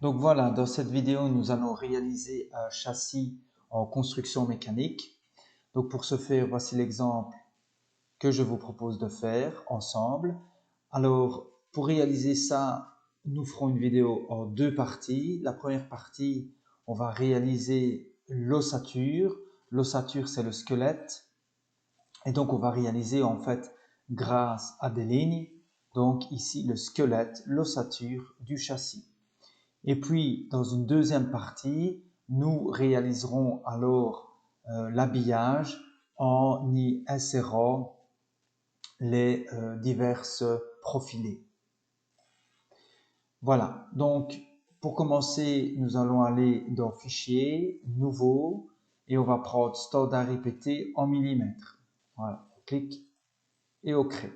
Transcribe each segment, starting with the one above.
Donc voilà, dans cette vidéo, nous allons réaliser un châssis en construction mécanique. Donc pour ce faire, voici l'exemple que je vous propose de faire ensemble. Alors, pour réaliser ça, nous ferons une vidéo en deux parties. La première partie, on va réaliser l'ossature. L'ossature, c'est le squelette. Et donc, on va réaliser en fait grâce à des lignes. Donc ici, le squelette, l'ossature du châssis. Et puis, dans une deuxième partie, nous réaliserons alors l'habillage en y insérant les diverses profilés. Voilà, donc pour commencer, nous allons aller dans Fichier, Nouveau, et on va prendre Standard répété en millimètres. Voilà, on clique et on crée.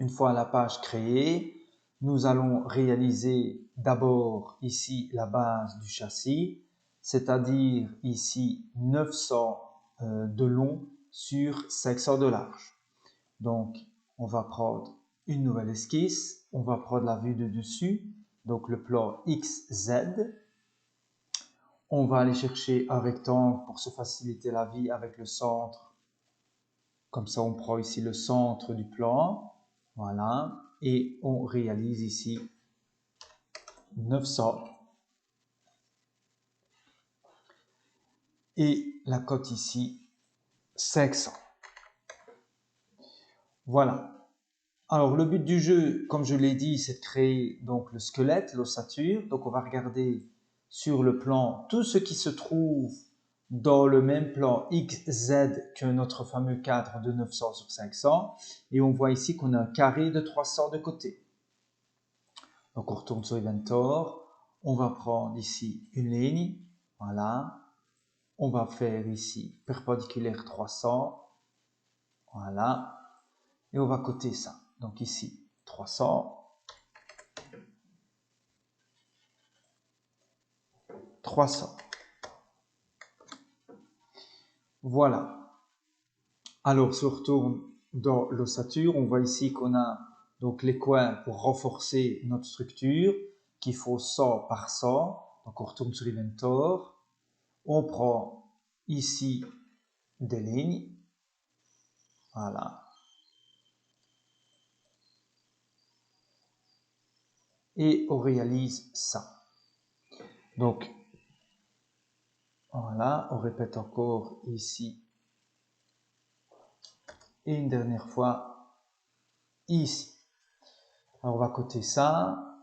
Une fois la page créée, nous allons réaliser d'abord ici la base du châssis, c'est-à-dire ici 900 de long sur 500 de large. Donc, on va prendre une nouvelle esquisse, on va prendre la vue de dessus, donc le plan XZ. On va aller chercher un rectangle pour se faciliter la vie avec le centre. Comme ça, on prend ici le centre du plan. Voilà. Et on réalise ici 900. Et la cote ici, 500. Voilà. Alors, le but du jeu, comme je l'ai dit, c'est de créer donc le squelette, l'ossature. Donc, on va regarder sur le plan tout ce qui se trouve dans le même plan XZ que notre fameux cadre de 900 sur 500. Et on voit ici qu'on a un carré de 300 de côté. Donc, on retourne sur Inventor. On va prendre ici une ligne. Voilà. On va faire ici perpendiculaire 300. Voilà. Et on va coter ça. Donc ici, 300. 300. Voilà. Alors, si on retourne dans l'ossature, on voit ici qu'on a donc les coins pour renforcer notre structure, qu'il faut 100 par 100. Donc, on retourne sur Inventor. On prend ici des lignes. Voilà. Et on réalise ça. Donc, voilà, on répète encore ici. Et une dernière fois, ici. Alors, on va coter ça.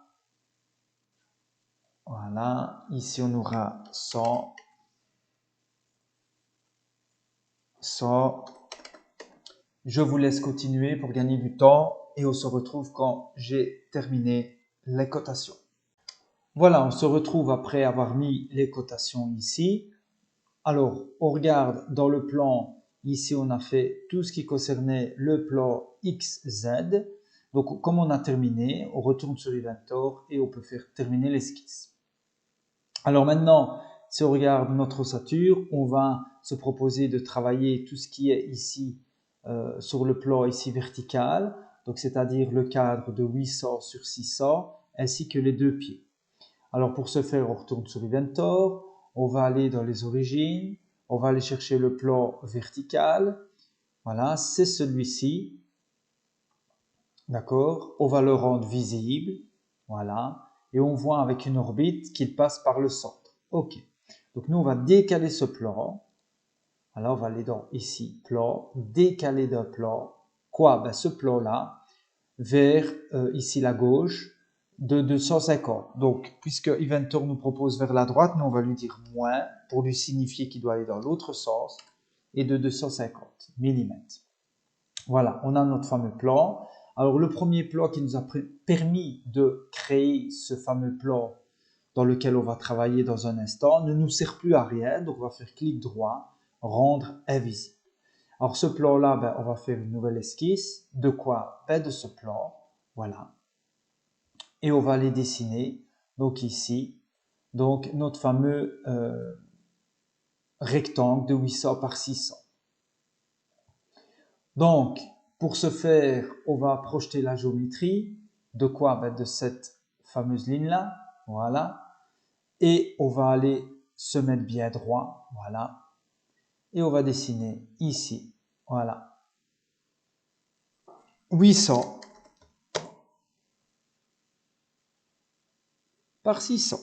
Voilà, ici on aura 100, 100. Je vous laisse continuer pour gagner du temps et on se retrouve quand j'ai terminé les cotations. Voilà, on se retrouve après avoir mis les cotations ici. Alors, on regarde dans le plan, ici on a fait tout ce qui concernait le plan XZ. Donc, comme on a terminé, on retourne sur Inventor et on peut faire terminer l'esquisse. Alors maintenant, si on regarde notre ossature, on va se proposer de travailler tout ce qui est ici sur le plan ici vertical, donc c'est-à-dire le cadre de 800 sur 600 ainsi que les deux pieds. Alors pour ce faire, on retourne sur Inventor, on va aller dans les origines, on va aller chercher le plan vertical. Voilà, c'est celui-ci. D'accord? On va le rendre visible. Voilà. Et on voit avec une orbite qu'il passe par le centre. OK. Donc nous, on va décaler ce plan. Alors, on va aller dans ici, plan, décaler d'un plan. Quoi? Ben, ce plan-là, vers ici la gauche, de 250. Donc, puisque Inventor nous propose vers la droite, nous, on va lui dire moins pour lui signifier qu'il doit aller dans l'autre sens et de 250 mm. Voilà, on a notre fameux plan. Alors, le premier plan qui nous a permis de créer ce fameux plan dans lequel on va travailler dans un instant, ne nous sert plus à rien. Donc, on va faire clic droit, rendre invisible. Alors, ce plan-là, ben, on va faire une nouvelle esquisse. De quoi? Ben, de ce plan. Voilà. Et on va les dessiner. Donc, ici, donc notre fameux rectangle de 800 par 600. Donc, pour ce faire, on va projeter la géométrie. De quoi? Ben, de cette fameuse ligne-là. voilà. Et on va aller se mettre bien droit, voilà. Et on va dessiner ici, voilà. 800 par 600.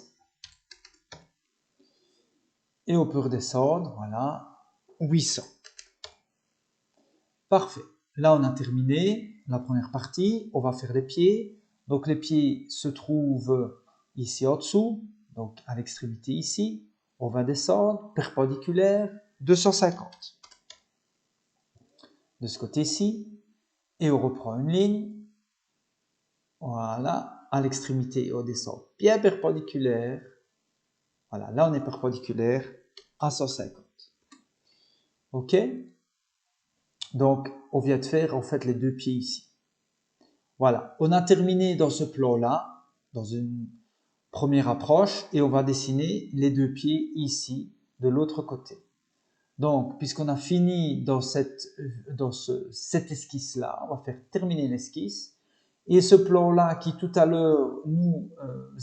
Et on peut redescendre, voilà, 800. Parfait. Là, on a terminé la première partie. On va faire les pieds. Donc, les pieds se trouvent ici en dessous, donc à l'extrémité ici. On va descendre, perpendiculaire, 250. De ce côté-ci. Et on reprend une ligne. Voilà, à l'extrémité, on descend bien perpendiculaire. Voilà, là, on est perpendiculaire à 150. OK? Donc, on vient de faire en fait les deux pieds ici. Voilà, on a terminé dans ce plan-là, dans une première approche, et on va dessiner les deux pieds ici, de l'autre côté. Donc, puisqu'on a fini dans cette esquisse-là, on va faire terminer l'esquisse. Et ce plan-là qui tout à l'heure nous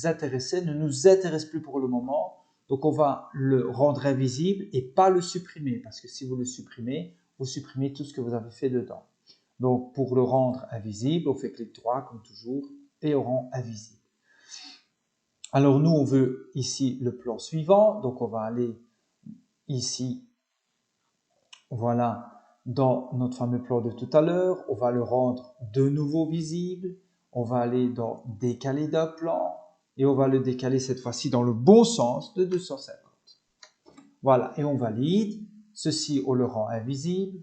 intéressait, ne nous intéresse plus pour le moment. Donc, on va le rendre invisible et pas le supprimer, parce que si vous le supprimez, vous supprimez tout ce que vous avez fait dedans. Donc, pour le rendre invisible, on fait clic droit, comme toujours, et on rend invisible. Alors, nous, on veut ici le plan suivant. Donc, on va aller ici, voilà, dans notre fameux plan de tout à l'heure. On va le rendre de nouveau visible. On va aller dans décaler d'un plan. Et on va le décaler cette fois-ci dans le bon sens de 250. Voilà, et on valide. Ceci, on le rend invisible.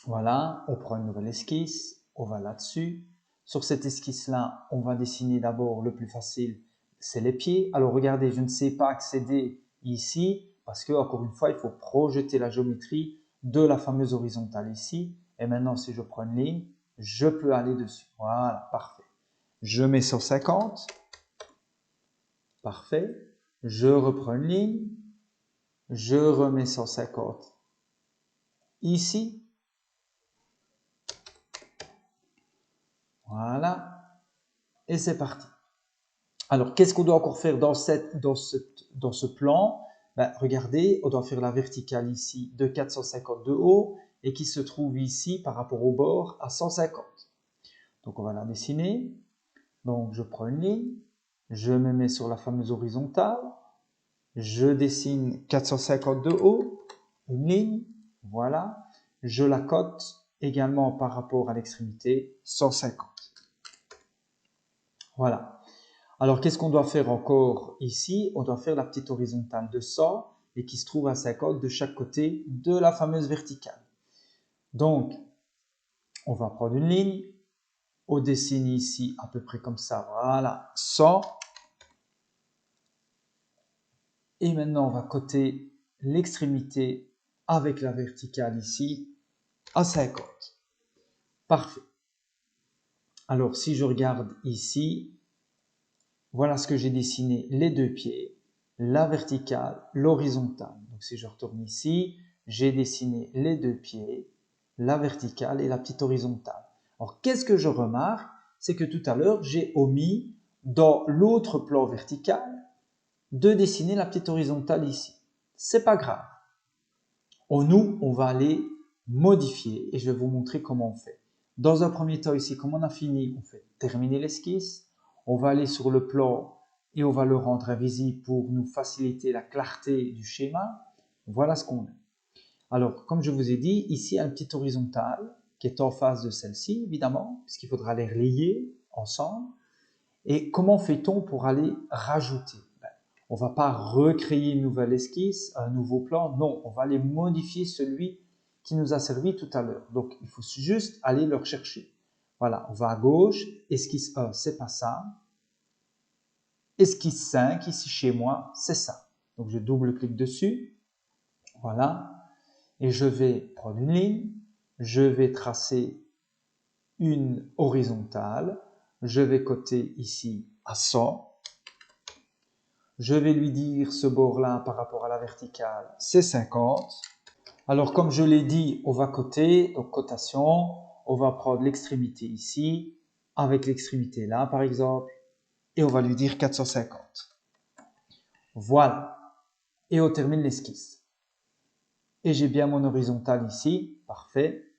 Voilà, on prend une nouvelle esquisse, on va là-dessus. Sur cette esquisse-là, on va dessiner d'abord le plus facile, c'est les pieds. Alors regardez, je ne sais pas accéder ici parce que, encore une fois, il faut projeter la géométrie de la fameuse horizontale ici. Et maintenant, si je prends une ligne, je peux aller dessus. Voilà, parfait. Je mets 150. Parfait. Je reprends une ligne. Je remets 150 ici. Voilà, et c'est parti. Alors, qu'est-ce qu'on doit encore faire dans ce plan? Regardez, on doit faire la verticale ici de 450 de haut et qui se trouve ici par rapport au bord à 150. Donc, on va la dessiner. Donc, je prends une ligne, je me mets sur la fameuse horizontale, je dessine 450 de haut, une ligne, voilà. Je la cote également par rapport à l'extrémité 150. Voilà. Alors, qu'est-ce qu'on doit faire encore ici? On doit faire la petite horizontale de 100 et qui se trouve à 50 de chaque côté de la fameuse verticale. Donc, on va prendre une ligne. On dessine ici à peu près comme ça. Voilà, 100. Et maintenant, on va coter l'extrémité avec la verticale ici à 50. Parfait. Alors, si je regarde ici, voilà ce que j'ai dessiné, les deux pieds, la verticale, l'horizontale. Donc si je retourne ici, j'ai dessiné les deux pieds, la verticale et la petite horizontale. Alors qu'est-ce que je remarque? C'est que tout à l'heure, j'ai omis dans l'autre plan vertical de dessiner la petite horizontale ici. C'est pas grave. Nous, on va aller modifier et je vais vous montrer comment on fait. Dans un premier temps ici, comme on a fini, on fait terminer l'esquisse. On va aller sur le plan et on va le rendre invisible pour nous faciliter la clarté du schéma. Voilà ce qu'on a. Alors, comme je vous ai dit, ici, il y a une petite horizontale qui est en face de celle-ci, évidemment, puisqu'il faudra les relier ensemble. Et comment fait-on pour aller rajouter? On ne va pas recréer une nouvelle esquisse, un nouveau plan. Non, on va aller modifier celui qui nous a servi tout à l'heure. Donc, il faut juste aller le rechercher. Voilà, on va à gauche. Esquisse 1, c'est pas ça. Esquisse 5, ici chez moi, c'est ça. Donc, je double-clique dessus. Voilà. Et je vais prendre une ligne. Je vais tracer une horizontale. Je vais coter ici à 100. Je vais lui dire ce bord-là par rapport à la verticale, c'est 50. Alors, comme je l'ai dit, on va coter, donc cotation, on va prendre l'extrémité ici, avec l'extrémité là, par exemple, et on va lui dire 450. Voilà. Et on termine l'esquisse. Et j'ai bien mon horizontal ici. Parfait.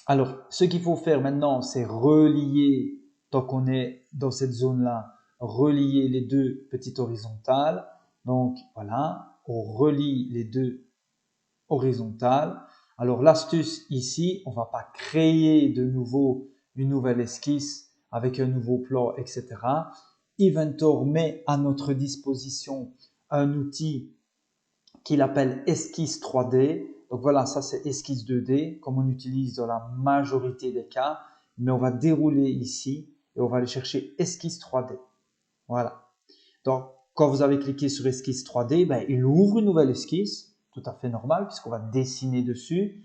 Alors, ce qu'il faut faire maintenant, c'est relier, tant qu'on est dans cette zone-là, relier les deux petites horizontales. Donc, voilà, on relie les deux horizontales. Alors, l'astuce ici, on ne va pas créer de nouveau une nouvelle esquisse avec un nouveau plan, etc. Inventor met à notre disposition un outil qu'il appelle esquisse 3D. Donc voilà, ça c'est esquisse 2D, comme on utilise dans la majorité des cas. Mais on va dérouler ici et on va aller chercher esquisse 3D. Voilà. Donc, quand vous avez cliqué sur esquisse 3D, ben, il ouvre une nouvelle esquisse, tout à fait normal, puisqu'on va dessiner dessus.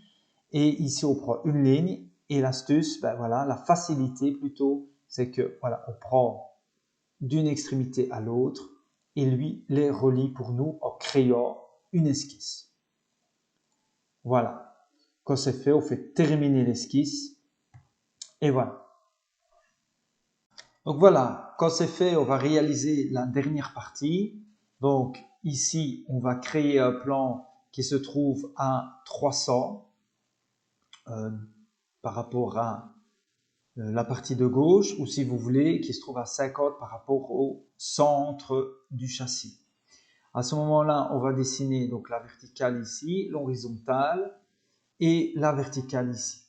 Et ici, on prend une ligne. Et l'astuce, ben voilà, la facilité plutôt, c'est que voilà, on prend d'une extrémité à l'autre et lui les relie pour nous en créant une esquisse. Voilà. Quand c'est fait, on fait terminer l'esquisse. Et voilà. Donc voilà, quand c'est fait, on va réaliser la dernière partie. Donc ici, on va créer un plan qui se trouve à 300 par rapport à la partie de gauche, ou si vous voulez, qui se trouve à 50 par rapport au centre du châssis. À ce moment-là, on va dessiner donc la verticale ici, l'horizontale et la verticale ici.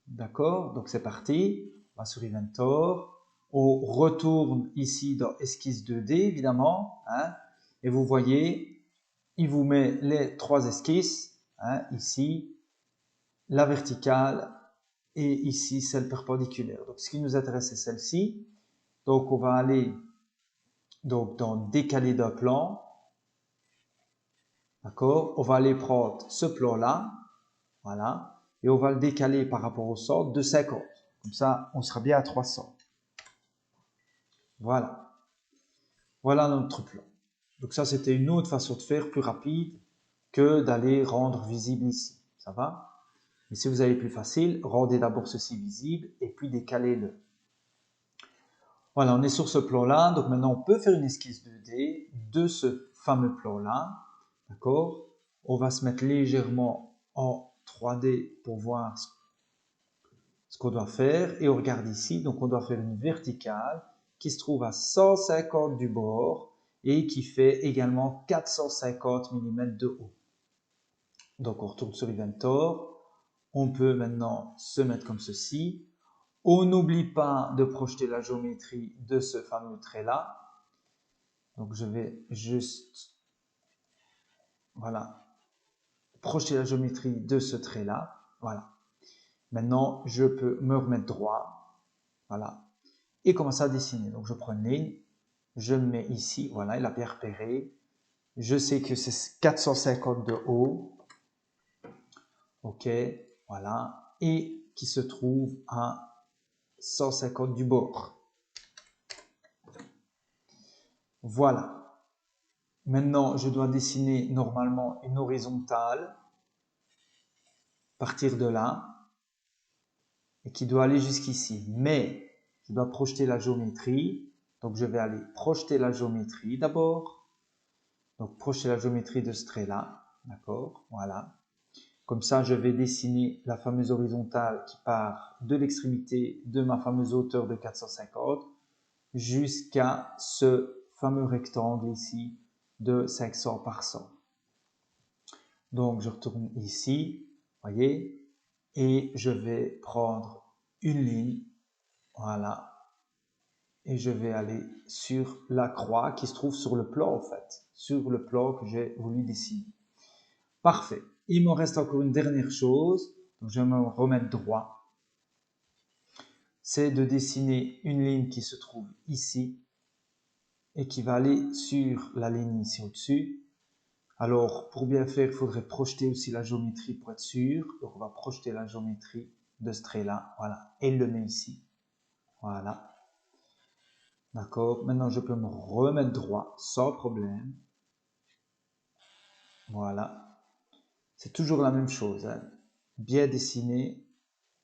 D'accord? Donc c'est parti. On va sur Inventor. On retourne ici dans Esquisse 2D, évidemment. Hein, et vous voyez, il vous met les trois esquisses. Hein, ici, la verticale et ici, celle perpendiculaire. Donc ce qui nous intéresse, c'est celle-ci. Donc on va aller donc, dans Décaler d'un plan. D'accord? On va aller prendre ce plan-là. Voilà. Et on va le décaler par rapport au centre de 50. Comme ça, on sera bien à 300. Voilà. Voilà notre plan. Donc ça, c'était une autre façon de faire, plus rapide, que d'aller rendre visible ici. Ça va? Mais si vous avez plus facile, rendez d'abord ceci visible et puis décalez-le. Voilà, on est sur ce plan-là. Donc maintenant, on peut faire une esquisse 2D de ce fameux plan-là. D'accord? On va se mettre légèrement en 3D pour voir ce qu'on doit faire. Et on regarde ici, donc on doit faire une verticale qui se trouve à 150 du bord et qui fait également 450 mm de haut. Donc on retourne sur Inventor. On peut maintenant se mettre comme ceci. On n'oublie pas de projeter la géométrie de ce fameux trait-là. Donc je vais juste, voilà, projeter la géométrie de ce trait-là. Voilà. Maintenant, je peux me remettre droit. Voilà. Et commencer à dessiner. Donc je prends une ligne, je me mets ici, voilà, il a bien repéré. Je sais que c'est 450 de haut. Ok, voilà. Et qui se trouve à 150 du bord. Voilà. Maintenant, je dois dessiner normalement une horizontale. Partir de là. Et qui doit aller jusqu'ici. Mais je dois projeter la géométrie. Donc je vais aller projeter la géométrie d'abord. Donc projeter la géométrie de ce trait-là. D'accord, voilà. Comme ça, je vais dessiner la fameuse horizontale qui part de l'extrémité de ma fameuse hauteur de 450 jusqu'à ce fameux rectangle ici de 500 par 100. Donc, je retourne ici, voyez, et je vais prendre une ligne, voilà, et je vais aller sur la croix qui se trouve sur le plan en fait, sur le plan que j'ai voulu dessiner. Parfait. Il me reste encore une dernière chose, donc je vais me remettre droit. C'est de dessiner une ligne qui se trouve ici et qui va aller sur la ligne ici au-dessus. Alors, pour bien faire, il faudrait projeter aussi la géométrie pour être sûr. Donc, on va projeter la géométrie de ce trait-là. Voilà. Et il le met ici. Voilà. D'accord. Maintenant, je peux me remettre droit sans problème. Voilà. C'est toujours la même chose. Hein. Bien dessiner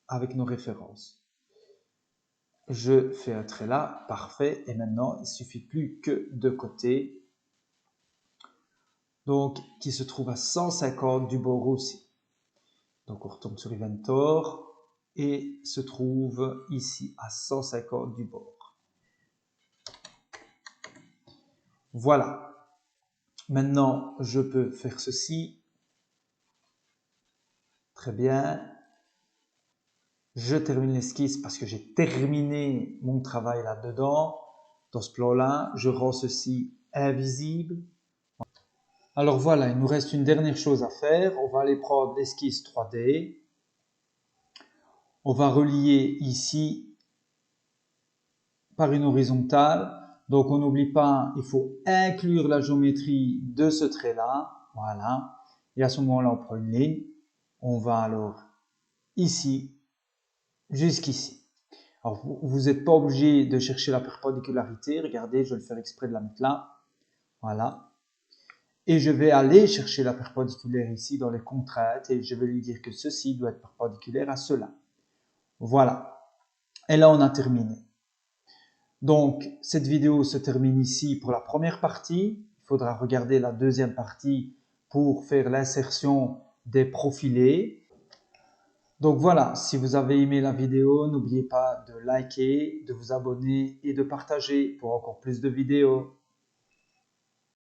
avec nos références. Je fais un trait là, parfait. Et maintenant, il ne suffit plus que de côté. donc qui se trouve à 150 du bord aussi. Donc on retourne sur Inventor et se trouve ici à 150 du bord. Voilà. Maintenant, je peux faire ceci. Très bien. Je termine l'esquisse parce que j'ai terminé mon travail là-dedans. Dans ce plan-là, je rends ceci invisible. Alors voilà, il nous reste une dernière chose à faire. On va aller prendre l'esquisse 3D. On va relier ici par une horizontale. Donc on n'oublie pas, il faut inclure la géométrie de ce trait-là. Voilà. Et à ce moment-là, on prend une ligne. On va alors ici jusqu'ici. Alors, vous n'êtes pas obligé de chercher la perpendicularité. Regardez, je vais le faire exprès de la mettre là. Voilà. Et je vais aller chercher la perpendiculaire ici dans les contraintes et je vais lui dire que ceci doit être perpendiculaire à cela. Voilà. Et là, on a terminé. Donc, cette vidéo se termine ici pour la première partie. Il faudra regarder la deuxième partie pour faire l'insertion des profilés. Donc voilà, si vous avez aimé la vidéo, n'oubliez pas de liker, de vous abonner et de partager pour encore plus de vidéos.